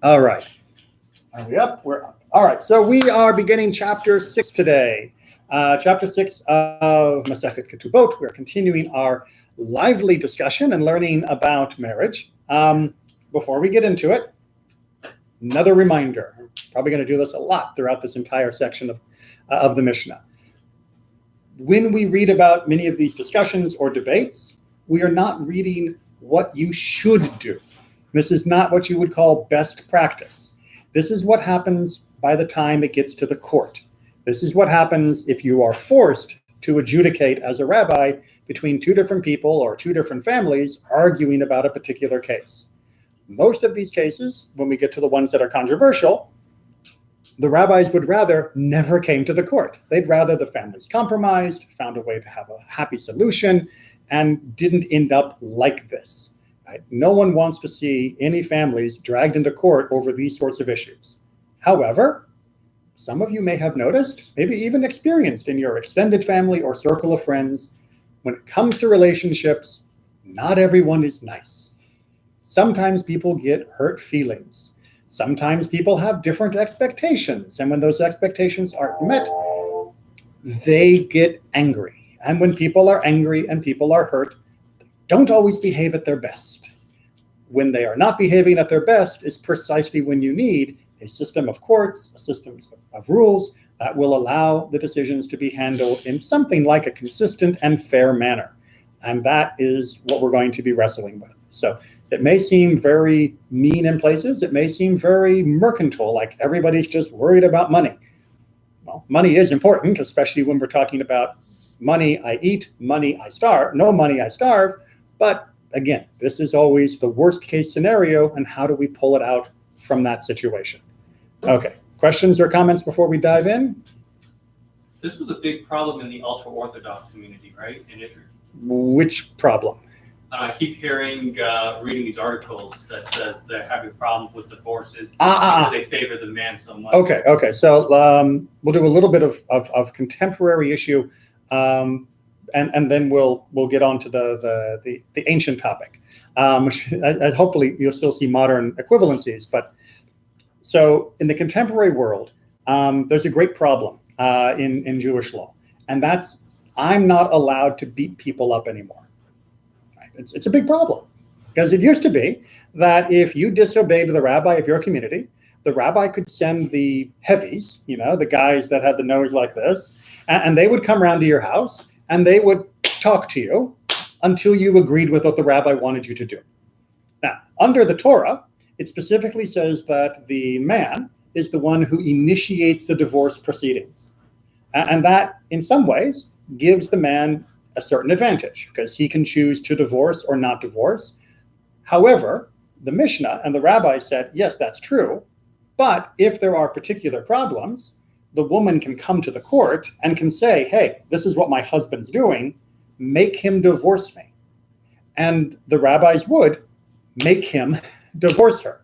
All right. Are we up? We're up. All right. So we are beginning chapter 6 today. Chapter 6 of Masechet Ketubot. We're continuing our lively discussion and learning about marriage. Before we get into it, another reminder. I'm probably going to do this a lot throughout this entire section of the Mishnah. When we read about many of these discussions or debates, we are not reading what you should do. This is not what you would call best practice. This is what happens by the time it gets to the court. This is what happens if you are forced to adjudicate as a rabbi between two different people or two different families arguing about a particular case. Most of these cases, when we get to the ones that are controversial, the rabbis would rather never came to the court. They'd rather the families compromised, found a way to have a happy solution, and didn't end up like this. Right? No one wants to see any families dragged into court over these sorts of issues. However, some of you may have noticed, maybe even experienced in your extended family or circle of friends, when it comes to relationships, not everyone is nice. Sometimes people get hurt feelings. Sometimes people have different expectations. And when those expectations aren't met, they get angry. And when people are angry and people are hurt, they don't always behave at their best. When they are not behaving at their best is precisely when you need a system of courts, a system of rules that will allow the decisions to be handled in something like a consistent and fair manner. And that is what we're going to be wrestling with. So it may seem very mean in places. It may seem very mercantile, like everybody's just worried about money. Well, money is important, especially when we're talking about money I eat, money I starve, no money I starve. But again, this is always the worst case scenario, and how do we pull it out from that situation? Okay, questions or comments before we dive in? This was a big problem in the ultra-Orthodox community, right? In Israel. Which problem? I keep hearing, reading these articles that says they're having problems with divorces because they favor the man so much. Okay. So we'll do a little bit of contemporary issue, and then we'll get on to the ancient topic, which hopefully you'll still see modern equivalencies. But so in the contemporary world, there's a great problem in Jewish law, and that's I'm not allowed to beat people up anymore. It's a big problem, because it used to be that if you disobeyed the rabbi of your community, the rabbi could send the heavies, the guys that had the nose like this, and they would come around to your house and they would talk to you until you agreed with what the rabbi wanted you to do. Now, under the Torah, it specifically says that the man is the one who initiates the divorce proceedings. And that, in some ways, gives the man a certain advantage, because he can choose to divorce or not divorce. However, the Mishnah and the rabbi said, yes, that's true, but if there are particular problems, the woman can come to the court and can say, hey, this is what my husband's doing, make him divorce me. And the rabbis would make him divorce her.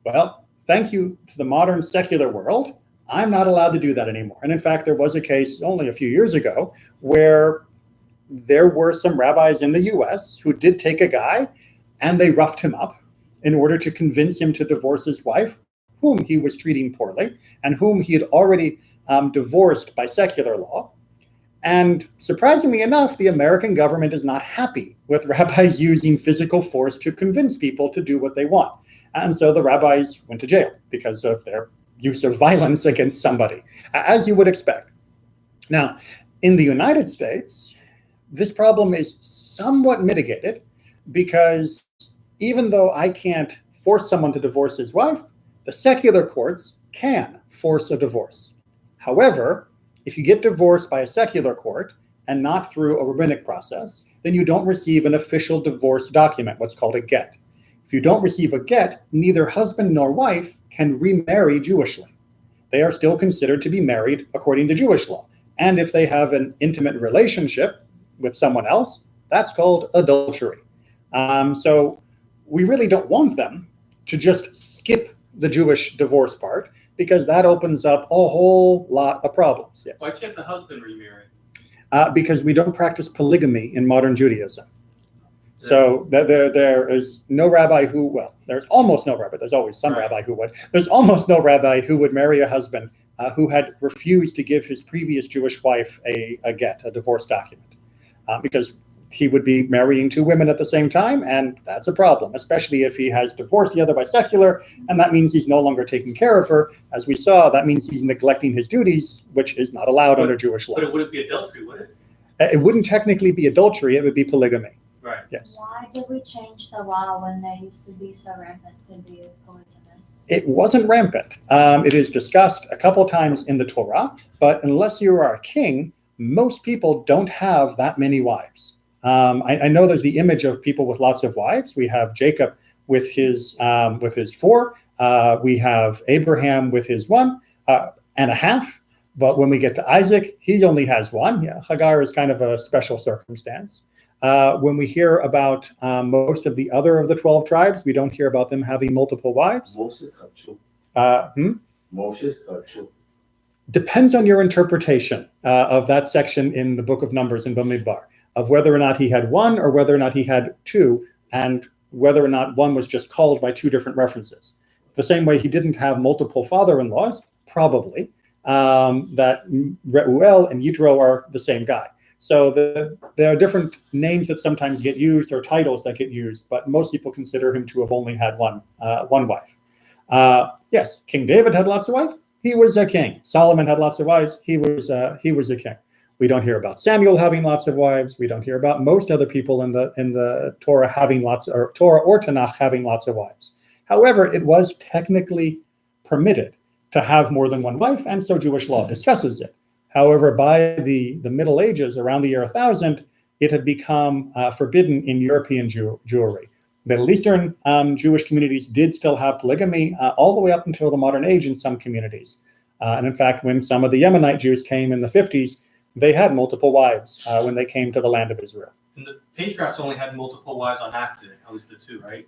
Well, thank you to the modern secular world, I'm not allowed to do that anymore. And in fact, there was a case only a few years ago where there were some rabbis in the US who did take a guy and they roughed him up in order to convince him to divorce his wife, whom he was treating poorly and whom he had already divorced by secular law. And surprisingly enough, the American government is not happy with rabbis using physical force to convince people to do what they want. And so the rabbis went to jail because of their use of violence against somebody, as you would expect. Now, in the United States, this problem is somewhat mitigated, because even though I can't force someone to divorce his wife, the secular courts can force a divorce. However, if you get divorced by a secular court and not through a rabbinic process, then you don't receive an official divorce document, what's called a get. If you don't receive a get, neither husband nor wife can remarry Jewishly. They are still considered to be married according to Jewish law. And if they have an intimate relationship with someone else, that's called adultery. So we really don't want them to just skip the Jewish divorce part, because that opens up a whole lot of problems. Yes. Why can't the husband remarry? Because we don't practice polygamy in modern Judaism. So there is no rabbi who, well, there's almost no rabbi. There's always some rabbi who would. There's almost no rabbi who would marry a husband who had refused to give his previous Jewish wife a get, a divorce document, because he would be marrying two women at the same time, and that's a problem, especially if he has divorced the other by secular, and that means he's no longer taking care of her. As we saw, that means he's neglecting his duties, which is not allowed under Jewish law. But it wouldn't be adultery, would it? It wouldn't technically be adultery, it would be polygamy. Right. Yes. Why did we change the law when they used to be so rampant to be polygamous? It wasn't rampant. It is discussed a couple times in the Torah, but unless you are a king, most people don't have that many wives. I know there's the image of people with lots of wives. We have Jacob with his 4. We have Abraham with his 1.5. But when we get to Isaac, he only has 1. Yeah, Hagar is kind of a special circumstance. When we hear about most of the 12 tribes, we don't hear about them having multiple wives. Depends on your interpretation of that section in the book of Numbers in Bamidbar, of whether or not he had 1 or whether or not he had 2, and whether or not 1 was just called by 2 different references. The same way he didn't have multiple father-in-laws, probably, that Reuel and Yitro are the same guy. So there are different names that sometimes get used or titles that get used, but most people consider him to have only had one wife. Yes, King David had lots of wives. He was a king. Solomon had lots of wives. He was a king. We don't hear about Samuel having lots of wives. We don't hear about most other people in the Torah having lots, or Torah or Tanakh having lots of wives. However, it was technically permitted to have more than one wife, and so Jewish law discusses it. However, by the Middle Ages, around the year 1000, it had become forbidden in European Jewry. Middle Eastern Jewish communities did still have polygamy all the way up until the modern age in some communities. And in fact, when some of the Yemenite Jews came in the 50s, they had multiple wives when they came to the land of Israel. And the patriarchs only had multiple wives on accident, at least the 2, right?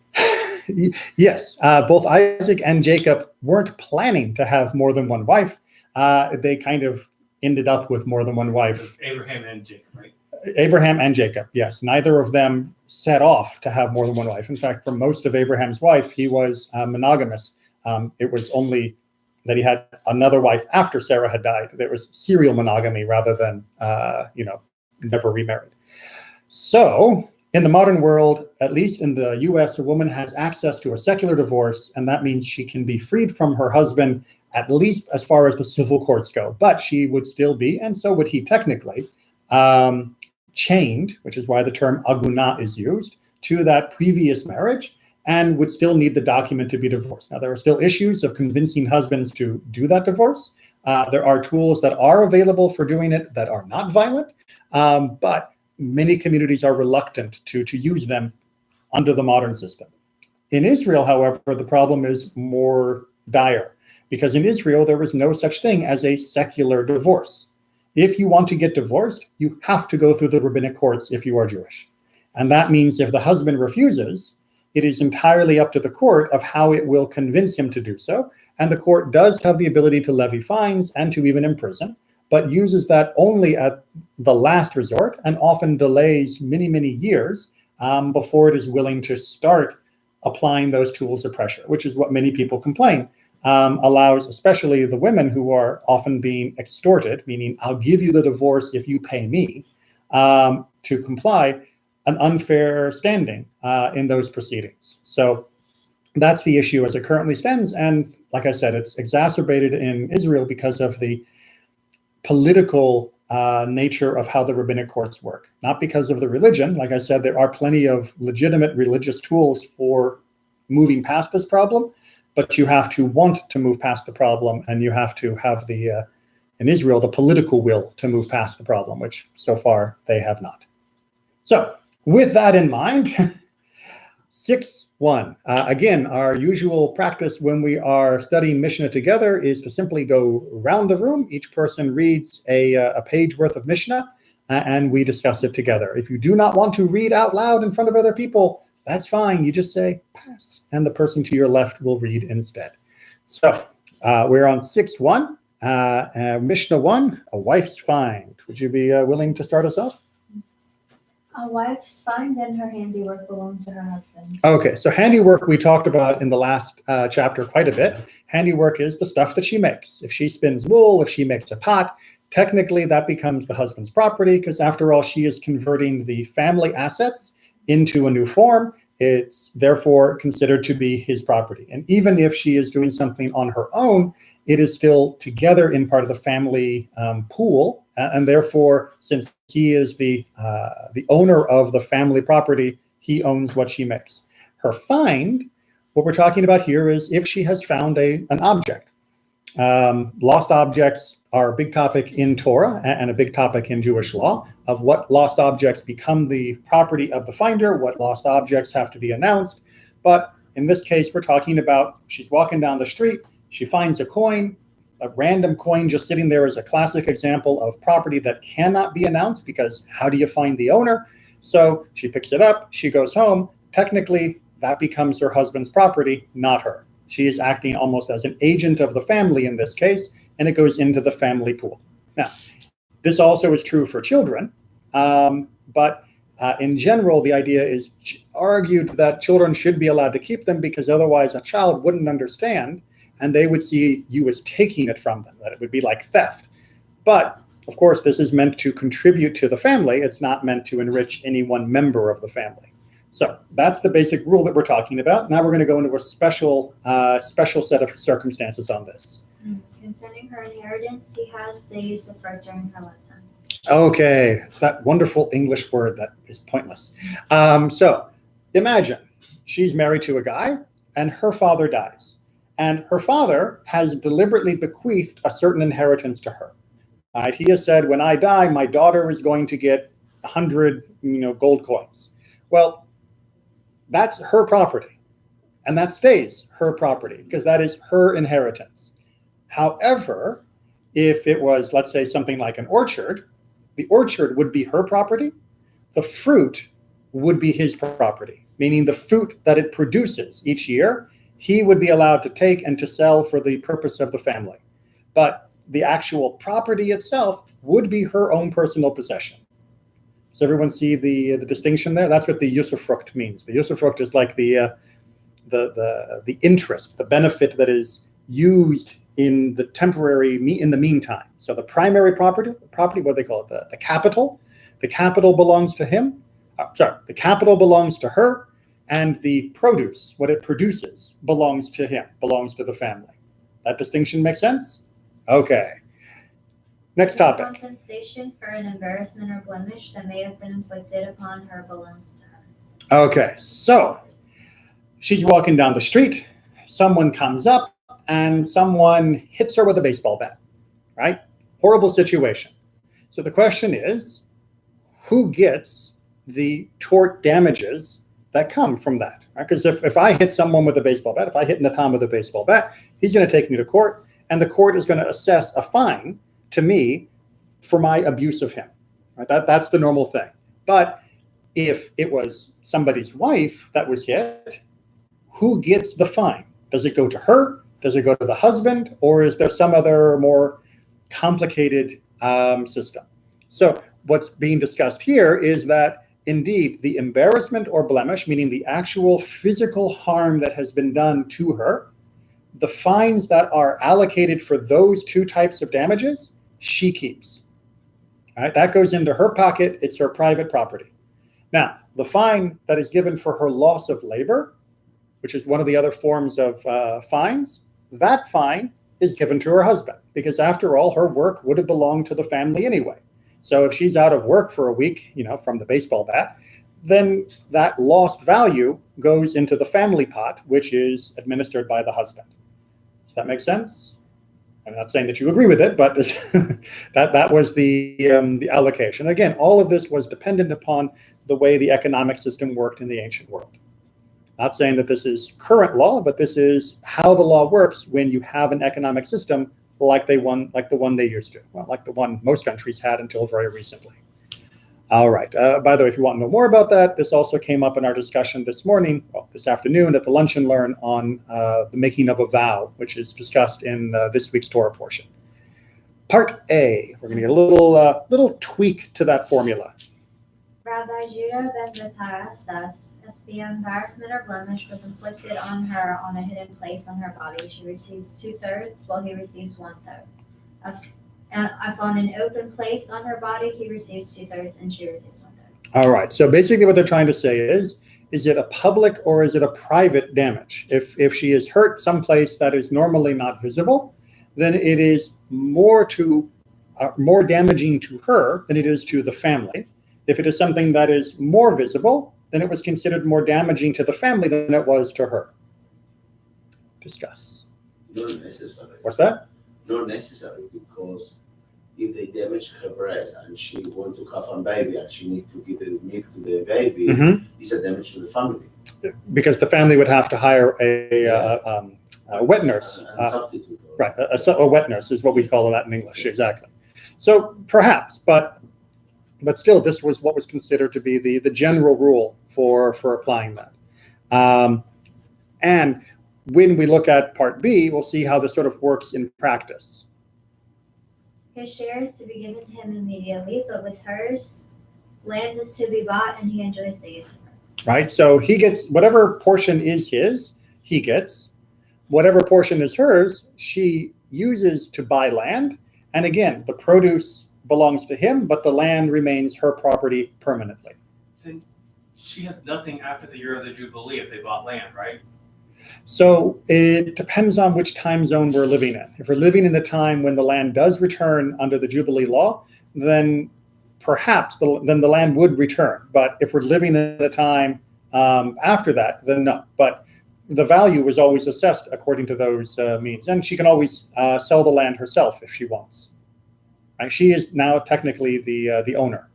Yes, both Isaac and Jacob weren't planning to have more than one wife. They kind of ended up with more than one wife. Abraham and Jacob, right? Abraham and Jacob, yes. Neither of them set off to have more than one wife. In fact, for most of Abraham's wife, he was monogamous. It was only that he had another wife after Sarah had died. There was serial monogamy rather than, never remarried. So in the modern world, at least in the US, a woman has access to a secular divorce, and that means she can be freed from her husband, at least as far as the civil courts go. But she would still be, and so would he technically, chained, which is why the term aguna is used, to that previous marriage, and would still need the document to be divorced. Now, there are still issues of convincing husbands to do that divorce. There are tools that are available for doing it that are not violent, but many communities are reluctant to use them under the modern system. In Israel, however, the problem is more dire, because in Israel, there is no such thing as a secular divorce. If you want to get divorced, you have to go through the rabbinic courts if you are Jewish. And that means if the husband refuses, it is entirely up to the court of how it will convince him to do so. And the court does have the ability to levy fines and to even imprison, but uses that only at the last resort and often delays many, many years before it is willing to start applying those tools of pressure, which is what many people complain. Allows especially the women who are often being extorted, meaning I'll give you the divorce if you pay me, to comply, an unfair standing in those proceedings. So that's the issue as it currently stands. And like I said, it's exacerbated in Israel because of the political nature of how the rabbinic courts work, not because of the religion. Like I said, there are plenty of legitimate religious tools for moving past this problem, but you have to want to move past the problem, and you have to have in Israel, the political will to move past the problem, which so far they have not. So with that in mind, 6.1. Again, our usual practice when we are studying Mishnah together is to simply go around the room. Each person reads a page worth of Mishnah, and we discuss it together. If you do not want to read out loud in front of other people, that's fine. You just say pass, and the person to your left will read instead. So we're on 6.1, Mishnah 1, a wife's find. Would you be willing to start us off? A wife's finds and her handiwork belong to her husband. Okay, so handiwork we talked about in the last chapter quite a bit. Handiwork is the stuff that she makes. If she spins wool, if she makes a pot, technically that becomes the husband's property, because after all, she is converting the family assets into a new form. It's therefore considered to be his property. And even if she is doing something on her own, it is still together in part of the family pool. And therefore, since he is the owner of the family property, he owns what she makes. Her find, what we're talking about here is if she has found an object. Lost objects are a big topic in Torah and a big topic in Jewish law of what lost objects become the property of the finder, what lost objects have to be announced. But in this case, we're talking about she's walking down the street, she finds a coin, a random coin just sitting there is a classic example of property that cannot be announced because how do you find the owner? So she picks it up, she goes home. Technically, that becomes her husband's property, not her. She is acting almost as an agent of the family in this case, and it goes into the family pool. Now, this also is true for children, but in general, the idea is argued that children should be allowed to keep them because otherwise a child wouldn't understand and they would see you as taking it from them, that it would be like theft. But of course, this is meant to contribute to the family. It's not meant to enrich any one member of the family. So that's the basic rule that we're talking about. Now we're going to go into a special set of circumstances on this. Concerning her inheritance, he has the use of her during her lifetime. Okay, it's that wonderful English word that is pointless. So imagine she's married to a guy and her father dies. And her father has deliberately bequeathed a certain inheritance to her. Right? He has said, when I die, my daughter is going to get 100 gold coins. Well, that's her property. And that stays her property because that is her inheritance. However, if it was, let's say, something like an orchard, the orchard would be her property. The fruit would be his property, meaning the fruit that it produces each year, he would be allowed to take and to sell for the purpose of the family. But the actual property itself would be her own personal possession. Does everyone see the distinction there? That's what the usufruct means. The usufruct is like the interest, the benefit that is used in the temporary, in the meantime. So the primary property, what do they call it? The capital. The capital belongs to him. The capital belongs to her. And the produce, what it produces, belongs to him, belongs to the family. That distinction makes sense? Okay. Next topic. Compensation for an embarrassment or blemish that may have been inflicted upon her belongs to her. Okay, so she's walking down the street. Someone comes up and someone hits her with a baseball bat, right? Horrible situation. So the question is, who gets the tort damages that come from that? Because if I hit someone with a baseball bat, if I hit Natan with a baseball bat, he's going to take me to court, and the court is going to assess a fine to me for my abuse of him. Right? That's the normal thing. But if it was somebody's wife that was hit, who gets the fine? Does it go to her? Does it go to the husband? Or is there some other more complicated system? So what's being discussed here is that indeed the embarrassment or blemish, meaning the actual physical harm that has been done to her, the fines that are allocated for those two types of damages, she keeps. All right, that goes into her pocket. It's her private property. Now, the fine that is given for her loss of labor, which is one of the other forms of fines, that fine is given to her husband because after all, her work would have belonged to the family anyway. So if she's out of work for a week, from the baseball bat, then that lost value goes into the family pot, which is administered by the husband. Does that make sense? I'm not saying that you agree with it, but that was the allocation. Again, all of this was dependent upon the way the economic system worked in the ancient world. Not saying that this is current law, but this is how the law works when you have an economic system like the one they used to. Well, like the one most countries had until very recently. All right. By the way, if you want to know more about that, this also came up in our discussion this afternoon at the Lunch and Learn on the making of a vow, which is discussed in this week's Torah portion. Part A, we're going to get a little tweak to that formula. Rabbi Judah ben Bettara says, if the embarrassment or blemish was inflicted on her on a hidden place on her body, she receives 2/3, while he receives 1/3. If on an open place on her body, he receives 2/3 and she receives 1/3. All right. So basically what they're trying to say is it a public or is it a private damage? If she is hurt someplace that is normally not visible, then it is more damaging to her than it is to the family. If it is something that is more visible, then it was considered more damaging to the family than it was to her. Discuss. Not necessary. What's that? Not necessary, because if they damage her breast and she wants to have a baby and she needs to give the milk to the baby, it's a damage to the family. Because the family would have to hire a wet nurse. And substitute. Right, a wet nurse is what we call that in English, exactly. So perhaps, but still, this was what was considered to be the general rule for applying that. And when we look at part B, we'll see how this sort of works in practice. His share is to be given to him immediately, but with hers, land is to be bought and he enjoys the use of it. Right, so he gets whatever portion is his, he gets. Whatever portion is hers, she uses to buy land. And again, the produce belongs to him, but the land remains her property permanently. Then she has nothing after the year of the Jubilee if they bought land, right? So it depends on which time zone we're living in. If we're living in a time when the land does return under the Jubilee law, then perhaps the land would return. But if we're living in a time after that, then no. But the value is always assessed according to those means. And she can always sell the land herself if she wants. Right? She is now technically the owner.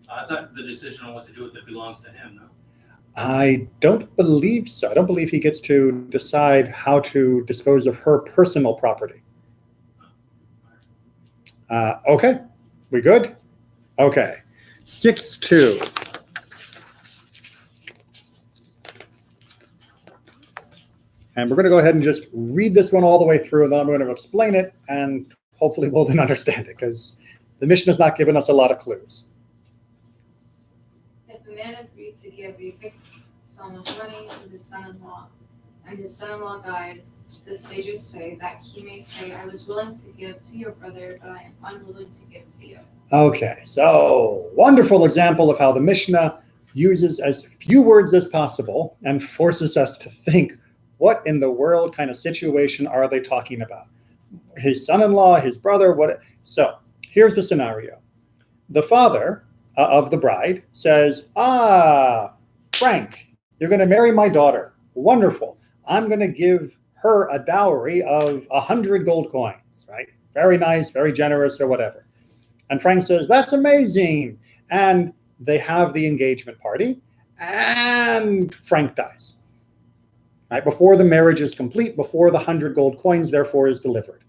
I thought the decision on what to do with it belongs to him, no? I don't believe so. I don't believe he gets to decide how to dispose of her personal property. Okay, we good? Okay, 6-2. And we're going to go ahead and just read this one all the way through, and then I'm going to explain it, and hopefully we'll then understand it, because the Mishnah has not given us a lot of clues. If a man agreed to give a fixed sum of money to his son-in-law, and his son-in-law died, the sages say that he may say, I was willing to give to your brother, but I am unwilling to give to you. Okay, so wonderful example of how the Mishnah uses as few words as possible and forces us to think, what in the world kind of situation are they talking about? His son-in-law, his brother, what? So here's the scenario. The father of the bride says, Frank, you're going to marry my daughter. Wonderful. I'm going to give her a dowry of 100 gold coins, right? Very nice, very generous or whatever. And Frank says, that's amazing. And they have the engagement party and Frank dies. Right, before the marriage is complete, before the 100 gold coins, therefore, is delivered.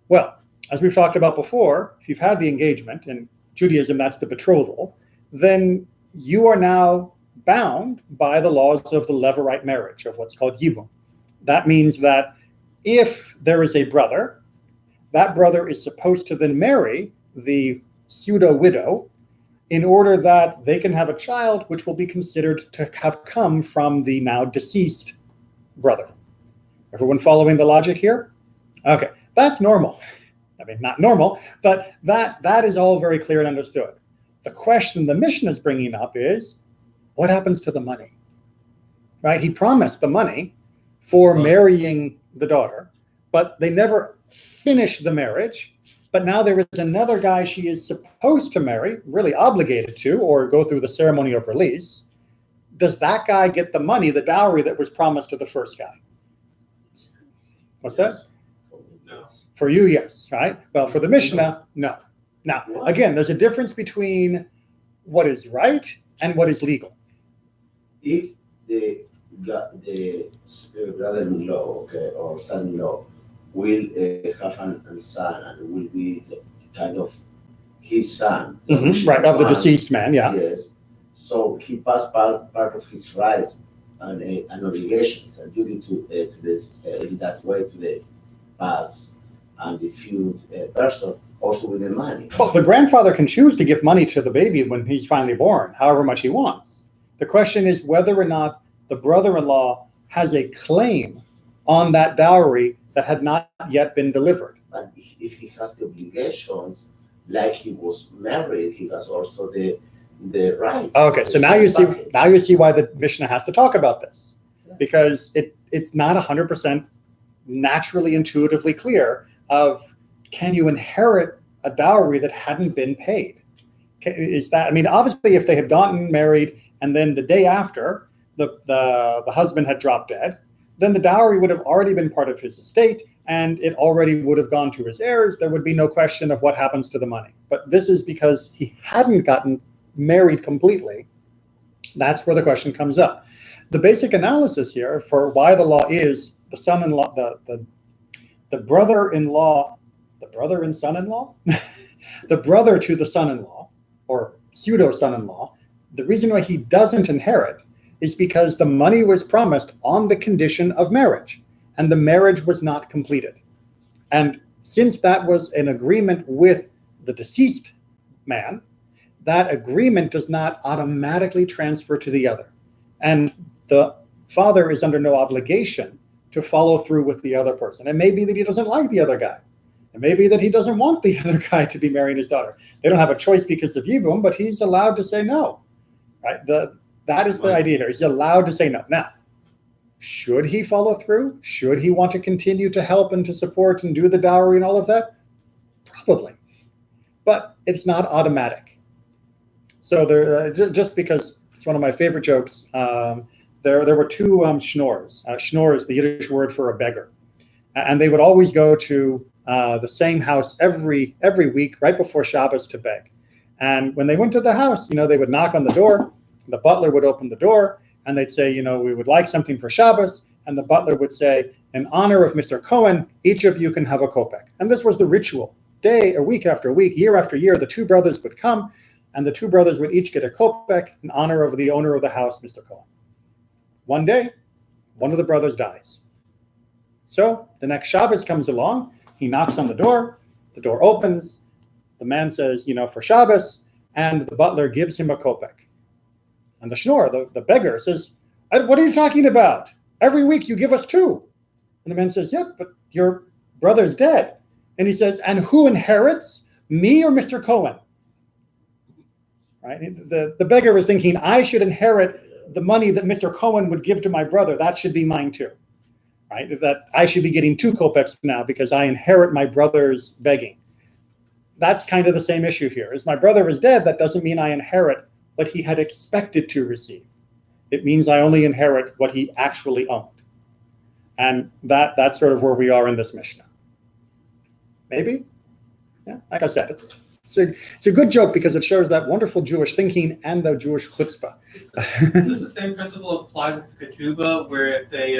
Well, as we've talked about before, if you've had the engagement, in Judaism, that's the betrothal, then you are now bound by the laws of the Levirate marriage, of what's called yibum. That means that if there is a brother, that brother is supposed to then marry the pseudo-widow in order that they can have a child which will be considered to have come from the now deceased brother. Everyone following the logic here? Okay, that's normal. I mean, not normal, but that is all very clear and understood. The question the Mishnah is bringing up is, what happens to the money? Right? He promised the money for marrying the daughter, but they never finished the marriage. But now there is another guy she is supposed to marry, really obligated to, or go through the ceremony of release. Does that guy get the money, the dowry that was promised to the first guy? What's that? No. For you, yes, right? Well, for the Mishnah, no. Now, again, there's a difference between what is right and what is legal. If the brother-in-law, okay, or son-in-law will have a son and will be kind of his son. Right, of the deceased man, yeah. Yes. So he passed part of his rights and obligations and duty to this in that way to the past and the feud person also with the money. Well, the grandfather can choose to give money to the baby when he's finally born, however much he wants. The question is whether or not the brother-in-law has a claim on that dowry that had not yet been delivered. But if he has the obligations, like he was married, he has also the right. Okay, so now you see why the Mishnah has to talk about this, because it's not 100% naturally intuitively clear of, can you inherit a dowry that hadn't been paid? Is that, I mean, obviously if they had gotten married and then the day after the husband had dropped dead, then the dowry would have already been part of his estate and it already would have gone to his heirs. There would be no question of what happens to the money. But this is because he hadn't gotten married completely. That's where the question comes up. The basic analysis here for why the law is the son-in-law, the brother-in-law, the brother and son-in-law, the brother to the son-in-law or pseudo son-in-law, the reason why he doesn't inherit is because the money was promised on the condition of marriage, and the marriage was not completed. And since that was an agreement with the deceased man, that agreement does not automatically transfer to the other. And the father is under no obligation to follow through with the other person. It may be that he doesn't like the other guy. It may be that he doesn't want the other guy to be marrying his daughter. They don't have a choice because of Yibum, but he's allowed to say no. Right? That is the idea here. He's allowed to say no. Now, should he follow through? Should he want to continue to help and to support and do the dowry and all of that? Probably. But it's not automatic. So there, just because it's one of my favorite jokes, there were two schnorrs. Schnorr is the Yiddish word for a beggar. And they would always go to the same house every week right before Shabbos to beg. And when they went to the house, they would knock on the door. The butler would open the door and they'd say, we would like something for Shabbos. And the butler would say, in honor of Mr. Cohen, each of you can have a kopek. And this was the ritual. Day or week after week, year after year, the two brothers would come and the two brothers would each get a kopek in honor of the owner of the house, Mr. Cohen. One day, one of the brothers dies. So the next Shabbos comes along, he knocks on the door opens, the man says, for Shabbos, and the butler gives him a kopek. And the schnorr, the beggar, says, what are you talking about? Every week you give us two. And the man says, yeah, but your brother's dead. And he says, and who inherits, me or Mr. Cohen? Right? The beggar was thinking, I should inherit the money that Mr. Cohen would give to my brother. That should be mine too. Right? That I should be getting two kopecks now because I inherit my brother's begging. That's kind of the same issue here. As my brother is dead, that doesn't mean I inherit what he had expected to receive. It means I only inherit what he actually owned. And that's sort of where we are in this Mishnah. Maybe? Yeah, like I said, it's a good joke because it shows that wonderful Jewish thinking and the Jewish chutzpah. Is this the same principle applied with the Ketubot, where if they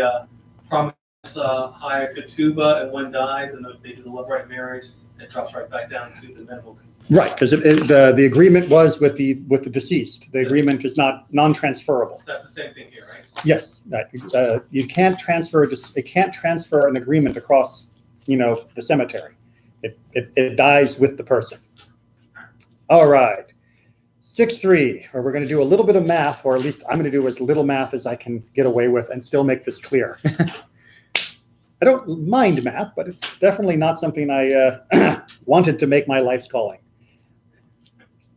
promise hire Ketubot and one dies and they deliberate marriage, it drops right back down to the minimal? Right, because the agreement was with the deceased. The agreement is not non-transferable. That's the same thing here, right? Yes, you can't transfer. It can't transfer an agreement across, the cemetery. It dies with the person. All right, 6-3. Or we're going to do a little bit of math, or at least I'm going to do as little math as I can get away with and still make this clear. I don't mind math, but it's definitely not something I wanted to make my life's calling.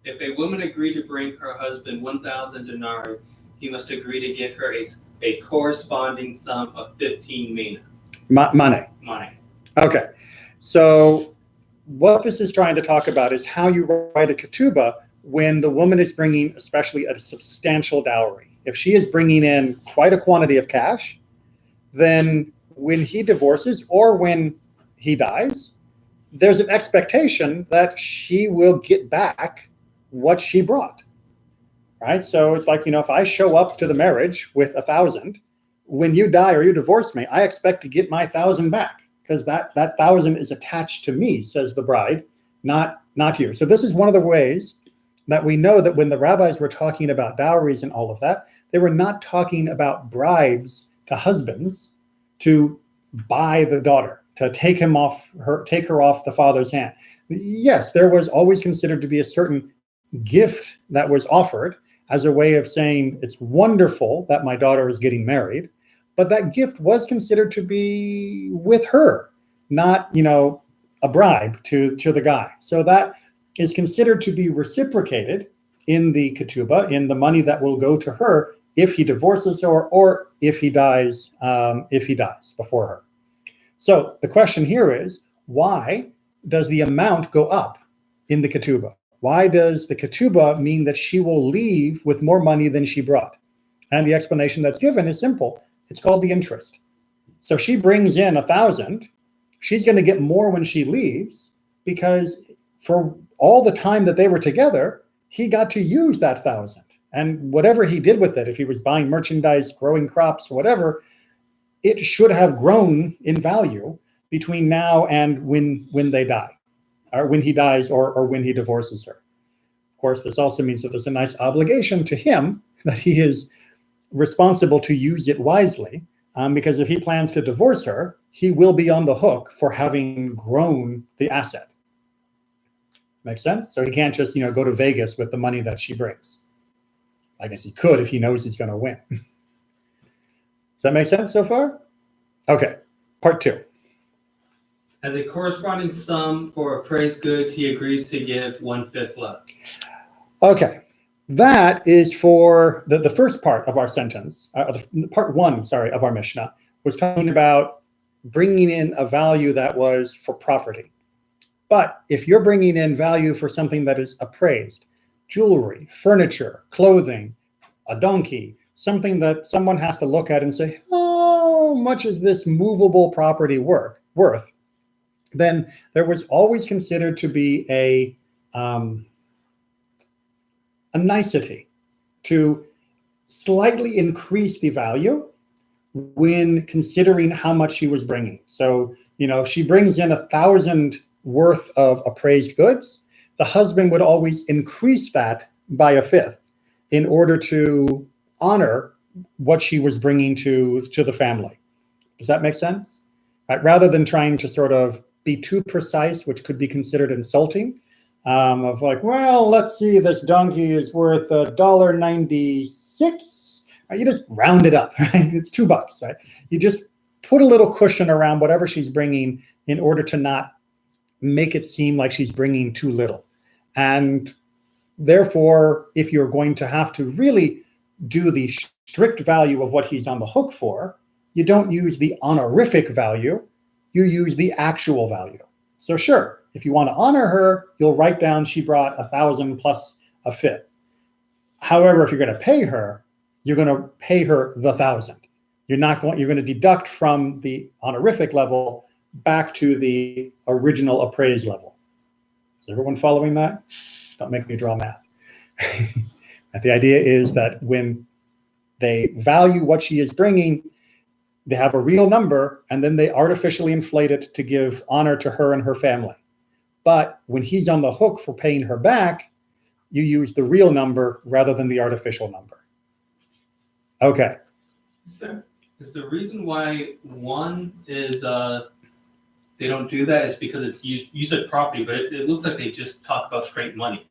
If a woman agreed to bring her husband 1,000 denarii, he must agree to give her a corresponding sum of 15 mina. Money. Okay. So what this is trying to talk about is how you write a ketubah when the woman is bringing especially a substantial dowry. If she is bringing in quite a quantity of cash, then when he divorces or when he dies, there's an expectation that she will get back what she brought, right? So it's like, if I show up to the marriage with 1,000, when you die or you divorce me, I expect to get my 1,000 back because that 1,000 is attached to me, says the bride, not you. So this is one of the ways that we know that when the rabbis were talking about dowries and all of that, they were not talking about bribes to husbands to buy the daughter. take her off the father's hand. Yes, there was always considered to be a certain gift that was offered as a way of saying it's wonderful that my daughter is getting married, but that gift was considered to be with her, not a bribe to the guy. So that is considered to be reciprocated in the ketubah, in the money that will go to her if he divorces her or if he dies before her. So the question here is, why does the amount go up in the ketubah? Why does the ketubah mean that she will leave with more money than she brought? And the explanation that's given is simple. It's called the interest. So she brings in 1,000. She's going to get more when she leaves because for all the time that they were together, he got to use that 1,000. And whatever he did with it, if he was buying merchandise, growing crops, whatever, it should have grown in value between now and when they die, or when he dies, or when he divorces her. Of course, this also means that there's a nice obligation to him that he is responsible to use it wisely, because if he plans to divorce her, he will be on the hook for having grown the asset. Make sense? So he can't just go to Vegas with the money that she brings. I guess he could if he knows he's going to win. Does that make sense so far? Okay, part 2. As a corresponding sum for appraised goods, he agrees to give 1/5 less. Okay, that is for the first part of our sentence. Part 1, of our Mishnah was talking about bringing in a value that was for property. But if you're bringing in value for something that is appraised, jewelry, furniture, clothing, a donkey, something that someone has to look at and say, how much is this movable property worth? Then there was always considered to be a nicety to slightly increase the value when considering how much she was bringing. So, if she brings in 1,000 worth of appraised goods, the husband would always increase that by 1/5 in order to honor what she was bringing to the family. Does that make sense? Right? Rather than trying to sort of be too precise, which could be considered insulting, of like, well, let's see, this donkey is worth $1.96. Right? You just round it up, right? It's $2, right? You just put a little cushion around whatever she's bringing in order to not make it seem like she's bringing too little. And therefore, if you're going to have to really do the strict value of what he's on the hook for, you don't use the honorific value, you use the actual value. So sure, if you want to honor her, you'll write down she brought 1,000 plus 1/5. However, if you're going to pay her, you're going to pay her the 1,000. You're going to deduct from the honorific level back to the original appraised level. Is everyone following that? Don't make me draw math. The idea is that when they value what she is bringing, they have a real number, and then they artificially inflate it to give honor to her and her family. But when he's on the hook for paying her back, you use the real number rather than the artificial number. Okay. Is the reason why one is they don't do that is because it's you said property, but it looks like they just talk about straight money.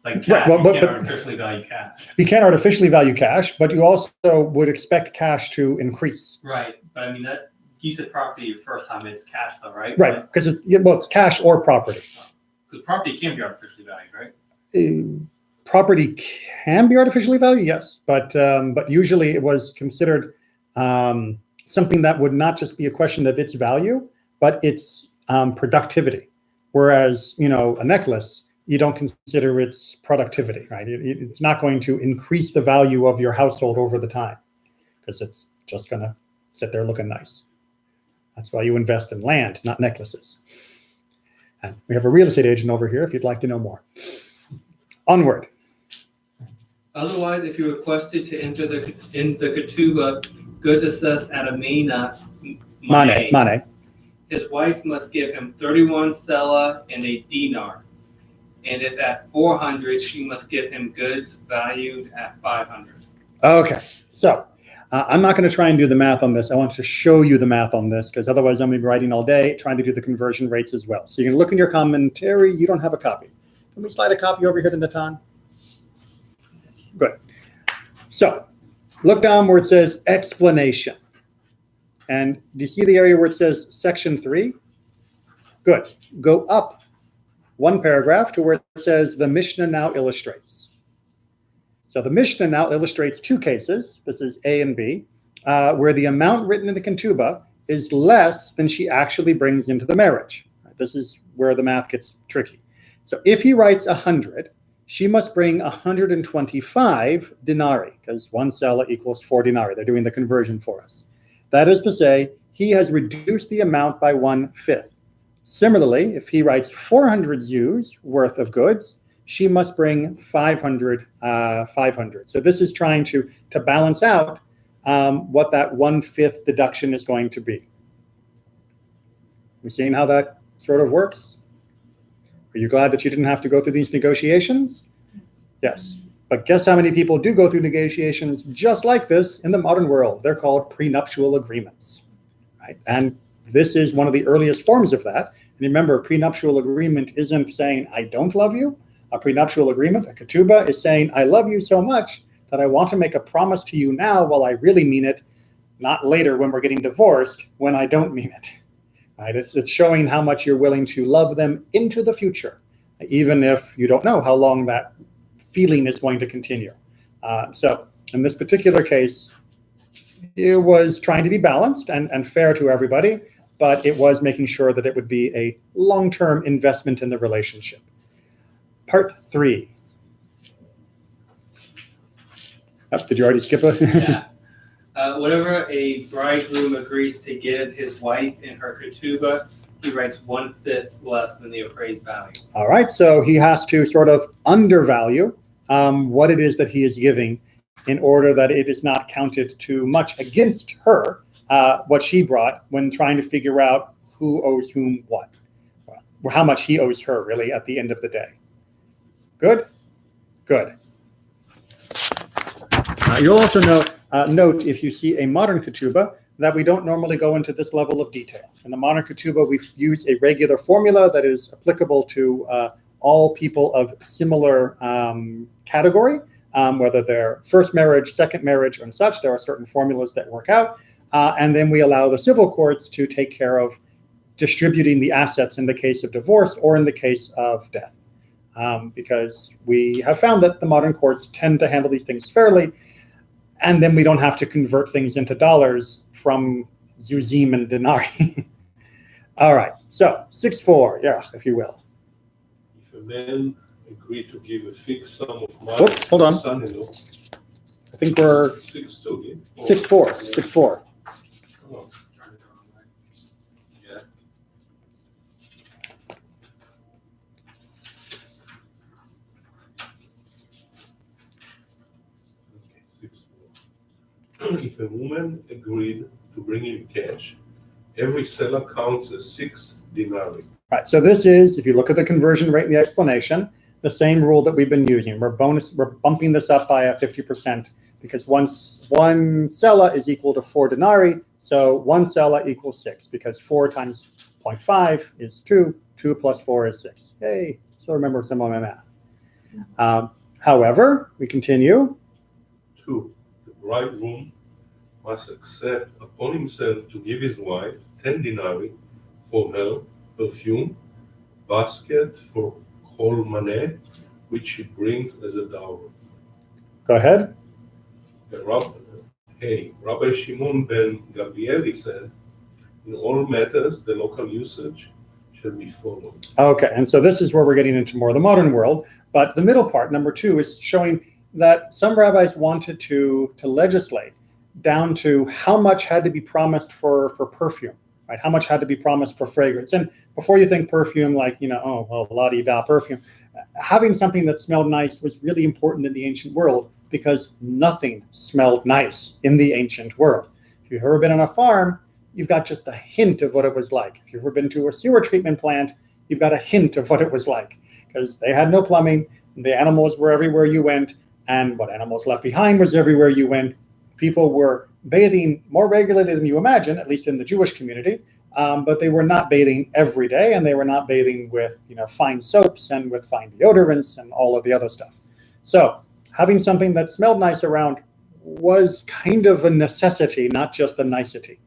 Like cash, right, you can't artificially value cash. You can't artificially value cash, but you also would expect cash to increase. Right, but I mean that you said property the first time, it's cash though, right? Right, because it's cash or property. Because property can be artificially valued, right? Property can be artificially valued, yes, but usually it was considered something that would not just be a question of its value, but its productivity. Whereas a necklace, you don't consider its productivity, right? It's not going to increase the value of your household over the time because it's just going to sit there looking nice. That's why you invest in land, not necklaces. And we have a real estate agent over here if you'd like to know more. Onward. Otherwise, if you requested to enter in the ketubah goods assessed at a mina, Mane. his wife must give him 31 selah and a dinar. And if at 400, she must give him goods valued at 500. Okay, so I'm not going to try and do the math on this. I want to show you the math on this because otherwise I'm going to be writing all day trying to do the conversion rates as well. So you can look in your commentary. You don't have a copy. Can we slide a copy over here to Natan? Good. So look down where it says explanation. And do you see the area where it says section 3? Good. Go up one paragraph to where it says the Mishnah now illustrates. So the Mishnah now illustrates two cases. This is A and B, where the amount written in the Ketubot is less than she actually brings into the marriage. This is where the math gets tricky. So if he writes 100, she must bring 125 denarii, because 1 sela equals 4 denarii. They're doing the conversion for us. That is to say, he has reduced the amount by 1/5. Similarly, if he writes 400 zuz worth of goods, she must bring 500. So this is trying to balance out what that 1/5 deduction is going to be. You seeing how that sort of works? Are you glad that you didn't have to go through these negotiations? Yes. But guess how many people do go through negotiations just like this in the modern world? They're called prenuptial agreements. Right? And this is one of the earliest forms of that. And remember, a prenuptial agreement isn't saying, I don't love you. A prenuptial agreement, a ketubah, is saying, I love you so much that I want to make a promise to you now while I really mean it, not later when we're getting divorced when I don't mean it. Right? It's showing how much you're willing to love them into the future, even if you don't know how long that feeling is going to continue. So in this particular case, it was trying to be balanced and fair to everybody, but it was making sure that it would be a long-term investment in the relationship. Part 3. Oh, did you already skip it? Yeah. Whatever a bridegroom agrees to give his wife in her ketubah, he writes 1/5 less than the appraised value. All right, so he has to sort of undervalue what it is that he is giving in order that it is not counted too much against her, what she brought when trying to figure out who owes whom what, or how much he owes her really at the end of the day. Good? Good. You'll also note if you see a modern ketubah that we don't normally go into this level of detail. In the modern ketubah, we use a regular formula that is applicable to all people of similar category, whether they're first marriage, second marriage, and such. There are certain formulas that work out. And then we allow the civil courts to take care of distributing the assets in the case of divorce or in the case of death. Because we have found that the modern courts tend to handle these things fairly, and then we don't have to convert things into dollars from zuzim and denarii. All right, so 6.4, yeah, if you will. If a man agreed to give a fixed sum of money Oops, hold on. to son-in-law, I think we're 6.2, yeah? 6.4. Oh, yeah. Okay, 6.4. If a woman agreed to bring in cash, every seller counts as 6 denarii. Right, so this is, if you look at the conversion rate in the explanation, the same rule that we've been using. We're bumping this up by a 50% because one sela is equal to 4 denarii, so 1 sela equals 6 because 4 times 0.5 is 2, 2 plus 4 is 6. Yay, so remember some of my math. However, we continue. 2. The bridegroom must accept upon himself to give his wife 10 denarii for her perfume, basket for kol maneh, which she brings as a dowry. Go ahead. Rabbi Shimon ben Gabrieli said, in all matters, the local usage shall be followed. Okay, and so this is where we're getting into more of the modern world, but the middle part, number 2, is showing that some rabbis wanted to legislate down to how much had to be promised for perfume, right? How much had to be promised for fragrance. And before you think perfume, like, oh, well, la-di-da perfume, having something that smelled nice was really important in the ancient world because nothing smelled nice in the ancient world. If you've ever been on a farm, you've got just a hint of what it was like. If you've ever been to a sewer treatment plant, you've got a hint of what it was like because they had no plumbing, the animals were everywhere you went, and what animals left behind was everywhere you went. People were bathing more regularly than you imagine, at least in the Jewish community, but they were not bathing every day, and they were not bathing with fine soaps and with fine deodorants and all of the other stuff. So having something that smelled nice around was kind of a necessity, not just a nicety.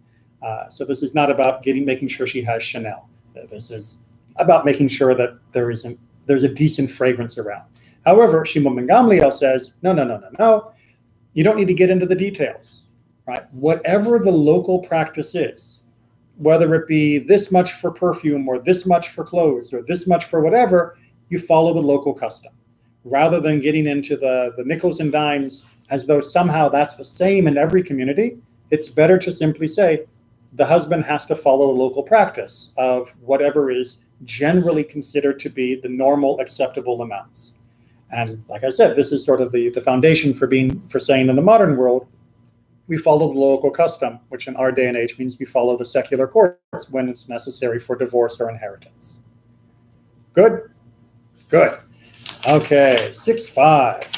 So this is not about making sure she has Chanel. This is about making sure that there's a decent fragrance around. However, Shimon ben Gamliel says, no. You don't need to get into the details, right? Whatever the local practice is, whether it be this much for perfume or this much for clothes or this much for whatever, you follow the local custom. Rather than getting into the nickels and dimes as though somehow that's the same in every community, it's better to simply say the husband has to follow the local practice of whatever is generally considered to be the normal acceptable amounts. And like I said, this is sort of the foundation for saying in the modern world, we follow the local custom, which in our day and age means we follow the secular courts when it's necessary for divorce or inheritance. Good? Good. Okay, 6-5.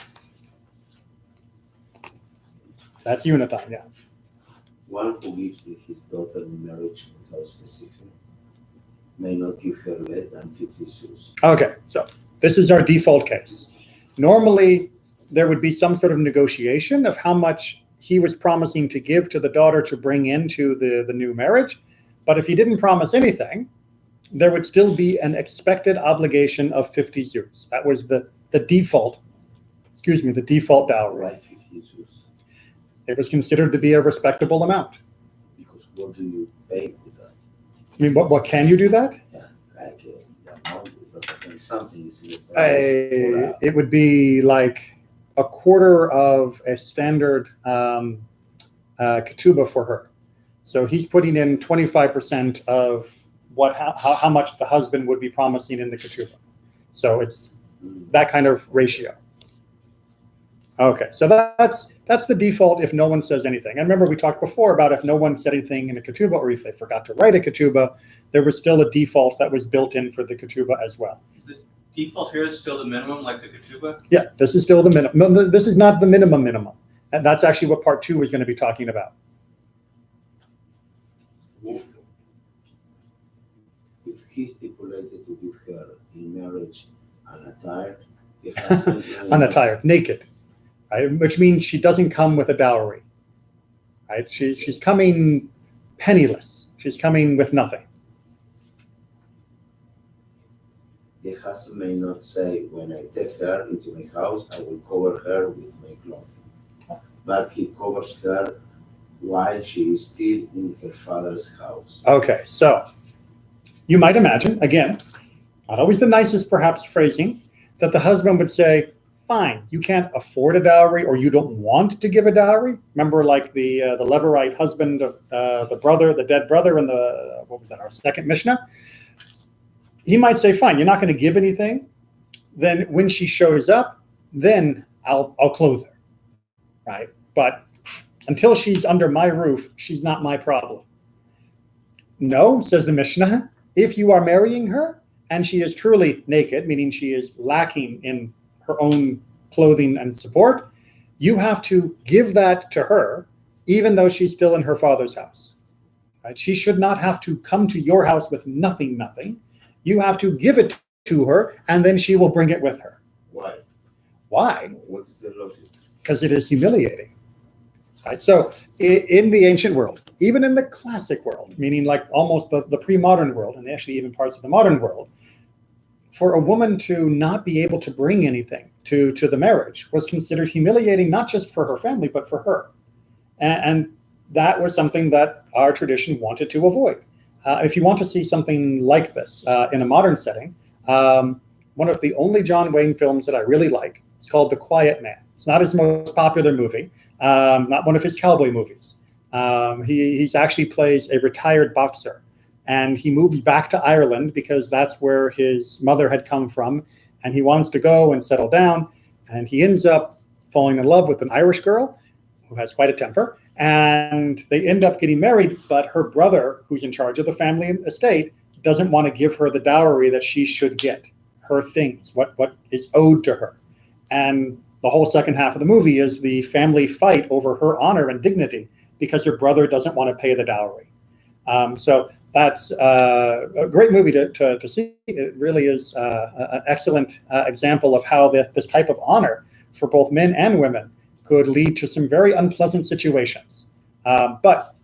That's Unitime, yeah. One who gives his daughter in marriage without specific may not give her less than 50 sous. Okay, so this is our default case. Normally, there would be some sort of negotiation of how much he was promising to give to the daughter to bring into the new marriage. But if he didn't promise anything, there would still be an expected obligation of 50 sous. That was the default dowry. Why 50 sous? It was considered to be a respectable amount. Because what do you pay with that? I mean, what can you do that? Yeah, like the amount represents something. It would be like a quarter of a standard ketubah for her. So he's putting in 25% of how much the husband would be promising in the ketubah. So it's that kind of ratio. Okay, so that's the default if no one says anything. And remember, we talked before about if no one said anything in a ketubah, or if they forgot to write a ketubah, there was still a default that was built in for the ketubah as well. Is this default here is still the minimum, like the ketubah? Yeah, this is still the minimum. This is not the minimum. And that's actually what part 2 is going to be talking about. If he stipulated to give her in marriage unattired, Unattired, naked, right? Which means she doesn't come with a dowry, right? She's coming penniless. She's coming with nothing. the husband may not say, when I take her into my house, I will cover her with my cloth. But he covers her while she is still in her father's house. Okay, so you might imagine, again, not always the nicest perhaps phrasing, that the husband would say, fine, you can't afford a dowry or you don't want to give a dowry. Remember, like the Levirate husband of the dead brother in our second Mishnah? He might say, fine, you're not going to give anything. Then when she shows up, then I'll clothe her, right? But until she's under my roof, she's not my problem. No, says the Mishnah, if you are marrying her and she is truly naked, meaning she is lacking in her own clothing and support, you have to give that to her, even though she's still in her father's house. Right? She should not have to come to your house with nothing. You have to give it to her, and then she will bring it with her. Why? Why? What is the logic? Because it is humiliating. Right? So in the ancient world, even in the classic world, meaning like almost the pre-modern world, and actually even parts of the modern world, for a woman to not be able to bring anything to the marriage was considered humiliating, not just for her family, but for her. And that was something that our tradition wanted to avoid. If you want to see something like this in a modern setting, one of the only John Wayne films that I really like is called The Quiet Man. It's not his most popular movie, not one of his cowboy movies. He's actually plays a retired boxer, and he moves back to Ireland because that's where his mother had come from, and he wants to go and settle down, and he ends up falling in love with an Irish girl who has quite a temper, and they end up getting married, but her brother, who's in charge of the family estate, doesn't want to give her the dowry that she should get, her things, what is owed to her. And the whole second half of the movie is the family fight over her honor and dignity, because her brother doesn't want to pay the dowry. So that's a great movie to see. It really is an excellent example of how this type of honor for both men and women could lead to some very unpleasant situations. But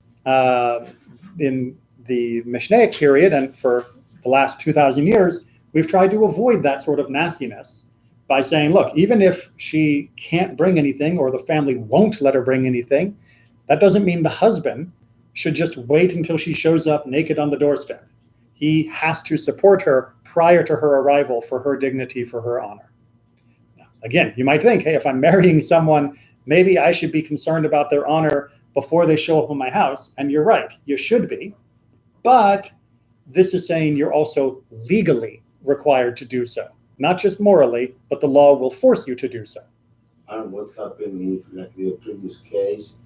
in the Mishnaic period and for the last 2,000 years, we've tried to avoid that sort of nastiness by saying, look, even if she can't bring anything or the family won't let her bring anything, that doesn't mean the husband should just wait until she shows up naked on the doorstep. He has to support her prior to her arrival for her dignity, for her honor. Now, again, you might think, hey, if I'm marrying someone, maybe I should be concerned about their honor before they show up in my house. And you're right, you should be. But this is saying you're also legally required to do so. Not just morally, but the law will force you to do so. And what happened if, like the previous case,